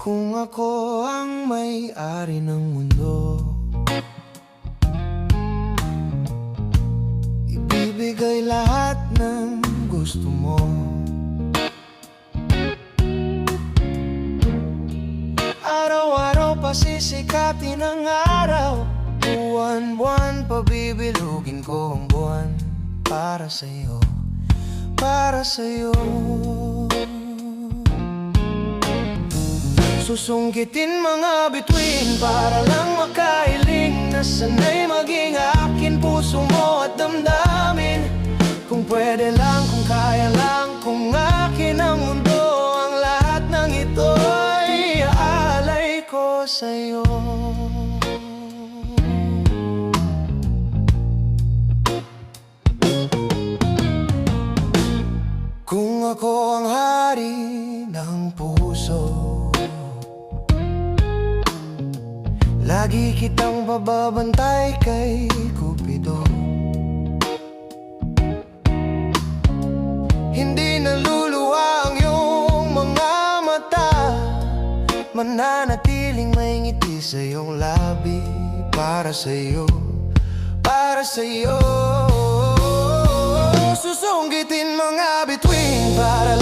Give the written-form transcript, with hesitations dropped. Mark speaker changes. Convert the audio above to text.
Speaker 1: Kung ako ang may-ari ng mundo, ibibigay lahat ng gusto mo. Araw-araw pasisikatin ang araw, buwan-buwan pabibilugin ko ang buwan. Para sa'yo, para sa'yo. Susungkitin mga bituin para lang makailing na sana'y maging akin puso mo at damdamin. Kung pwede lang, kung kaya lang, kung akin ang mundo, ang lahat ng ito ay aalay ko sa'yo. Kung ako ang hari ng puso, lagi kitang bababantay kay Cupido. Hindi naluluwa ang iyong mga mata, mananatiling may ngiti sa iyong labi. Para sa'yo, para sa'yo. Susungkitin mga bituin para